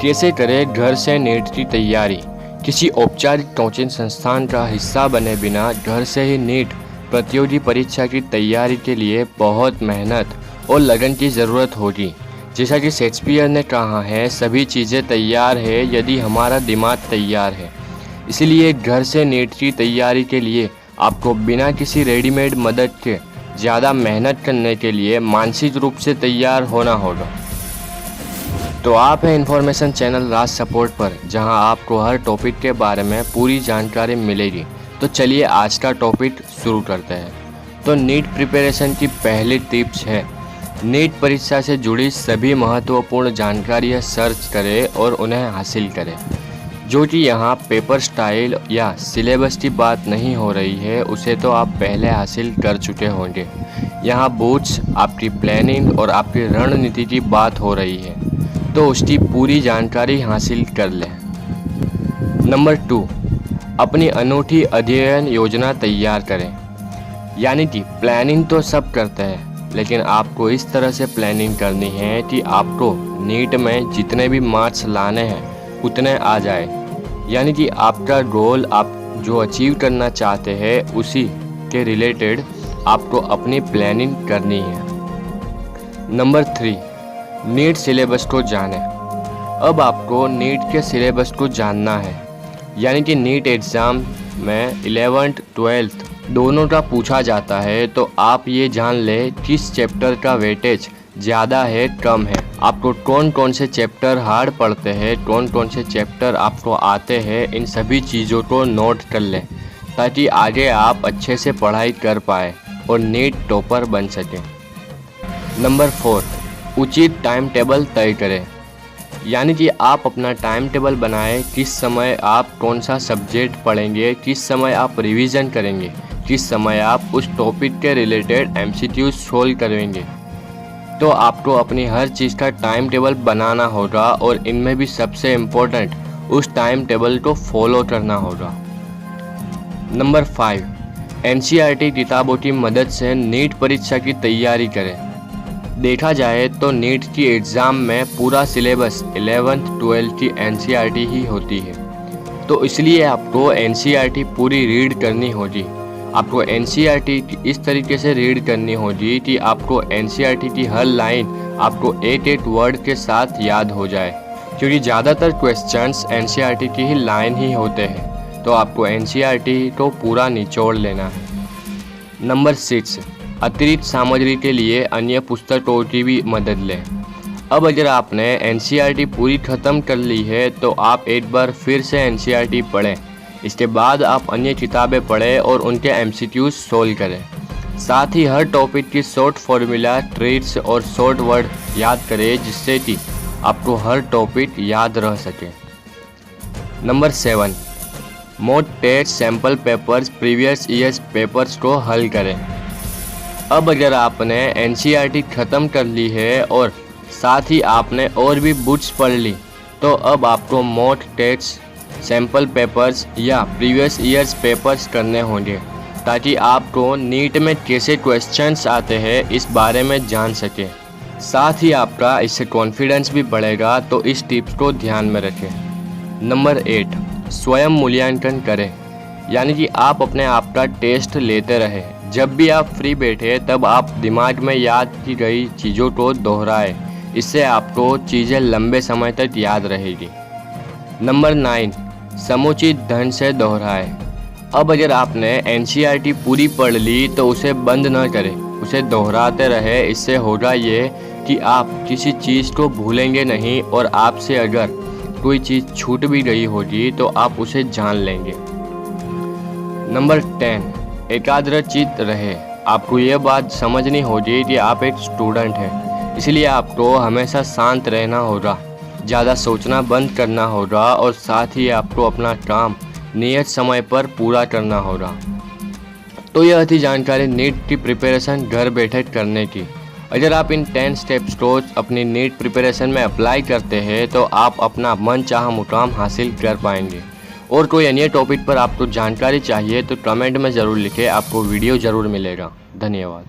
कैसे करें घर से नीट की तैयारी। किसी औपचारिक कोचिंग संस्थान का हिस्सा बने बिना घर से ही नीट प्रतियोगी परीक्षा की तैयारी के लिए बहुत मेहनत और लगन की ज़रूरत होगी। जैसा कि शेक्सपियर ने कहा है, सभी चीज़ें तैयार है यदि हमारा दिमाग तैयार है। इसलिए घर से नीट की तैयारी के लिए आपको बिना किसी रेडीमेड मदद के ज़्यादा मेहनत करने के लिए मानसिक रूप से तैयार होना होगा। तो आप है इन्फॉर्मेशन चैनल राज सपोर्ट पर, जहां आपको हर टॉपिक के बारे में पूरी जानकारी मिलेगी। तो चलिए आज का टॉपिक शुरू करते हैं। तो नीट प्रिपरेशन की पहली टिप्स है, नीट परीक्षा से जुड़ी सभी महत्वपूर्ण जानकारियाँ सर्च करें और उन्हें हासिल करें। जो कि यहाँ पेपर स्टाइल या सिलेबस की बात नहीं हो रही है, उसे तो आप पहले हासिल कर चुके होंगे। यहाँ बुक्स, आपकी प्लानिंग और आपकी रणनीति की बात हो रही है, तो उसकी पूरी जानकारी हासिल कर लें। नंबर 2, अपनी अनूठी अध्ययन योजना तैयार करें। यानी कि प्लानिंग तो सब करते हैं, लेकिन आपको इस तरह से प्लानिंग करनी है कि आपको नीट में जितने भी मार्क्स लाने हैं उतने आ जाए। यानी कि आपका गोल, आप जो अचीव करना चाहते हैं उसी के रिलेटेड आपको अपनी प्लानिंग करनी है। नंबर 3, नीट सिलेबस को जानें। अब आपको नीट के सिलेबस को जानना है। यानी कि नीट एग्ज़ाम में 11th 12th दोनों का पूछा जाता है, तो आप ये जान लें किस चैप्टर का वेटेज ज़्यादा है कम है, आपको कौन कौन से चैप्टर हार्ड पड़ते हैं, कौन कौन से चैप्टर आपको आते हैं। इन सभी चीज़ों को नोट कर लें ताकि आगे आप अच्छे से पढ़ाई कर पाए और नीट टॉपर बन सकें। नंबर 4, उचित टाइम टेबल तय करें। यानी कि आप अपना टाइम टेबल बनाएं, किस समय आप कौन सा सब्जेक्ट पढ़ेंगे, किस समय आप रिवीजन करेंगे, किस समय आप उस टॉपिक के रिलेटेड MCQs सोल्व करेंगे। तो आपको अपनी हर चीज़ का टाइम टेबल बनाना होगा और इनमें भी सबसे इम्पोर्टेंट उस टाइम टेबल को फॉलो करना होगा। नंबर 5, NCERT किताबों की मदद से नीट परीक्षा की तैयारी करें। देखा जाए तो नीट की एग्ज़ाम में पूरा सिलेबस 11th 12th की NCERT ही होती है, तो इसलिए आपको NCERT पूरी रीड करनी होगी। आपको NCERT इस तरीके से रीड करनी होगी कि आपको NCERT की हर लाइन आपको एक वर्ड के साथ याद हो जाए, क्योंकि ज़्यादातर क्वेश्चंस NCERT की ही लाइन ही होते हैं, तो आपको NCERT को पूरा निचोड़ लेना है। नंबर 6, अतिरिक्त सामग्री के लिए अन्य पुस्तकों की भी मदद लें। अब अगर आपने NCERT पूरी ख़त्म कर ली है, तो आप एक बार फिर से NCERT पढ़ें। इसके बाद आप अन्य किताबें पढ़ें और उनके MCQs सोल्व करें। साथ ही हर टॉपिक की शॉर्ट फॉर्मूला, ट्रिक्स और शॉर्ट वर्ड याद करें, जिससे कि आपको हर टॉपिक याद रह सके। Number 7, mock test sample papers, previous years papers को हल करें। अब अगर आपने NCERT ख़त्म कर ली है और साथ ही आपने और भी बुक्स पढ़ ली, तो अब आपको मॉक टेस्ट सैम्पल पेपर्स या प्रीवियस ईयर्स पेपर्स करने होंगे, ताकि आपको नीट में कैसे क्वेश्चंस आते हैं इस बारे में जान सकें। साथ ही आपका इससे कॉन्फिडेंस भी बढ़ेगा, तो इस टिप्स को ध्यान में रखें। नंबर 8, स्वयं मूल्यांकन करें। यानी कि आप अपने आप का टेस्ट लेते रहें। जब भी आप फ्री बैठे तब आप दिमाग में याद की गई चीज़ों को दोहराएं। इससे आपको चीज़ें लंबे समय तक याद रहेगी। नंबर 9, समुचित ढंग से दोहराएं। अब अगर आपने NCERT पूरी पढ़ ली तो उसे बंद न करें, उसे दोहराते रहे। इससे होगा ये कि आप किसी चीज़ को भूलेंगे नहीं, और आपसे अगर कोई चीज़ छूट भी गई होगी तो आप उसे जान लेंगे। नंबर 10, एकाग्रचित्त रहे। आपको ये बात समझनी होगी कि आप एक स्टूडेंट हैं, इसलिए आपको हमेशा शांत रहना होगा, ज़्यादा सोचना बंद करना होगा, और साथ ही आपको अपना काम नियत समय पर पूरा करना होगा। तो यह थी जानकारी नीट की प्रिपरेशन घर बैठे करने की। अगर आप इन 10 स्टेप्स को अपनी नीट प्रिपरेशन में अप्लाई करते हैं, तो आप अपना मनचाहा मुकाम हासिल कर पाएंगे। और कोई अन्य टॉपिक पर आपको जानकारी चाहिए तो कमेंट में ज़रूर लिखें, आपको वीडियो ज़रूर मिलेगा। धन्यवाद।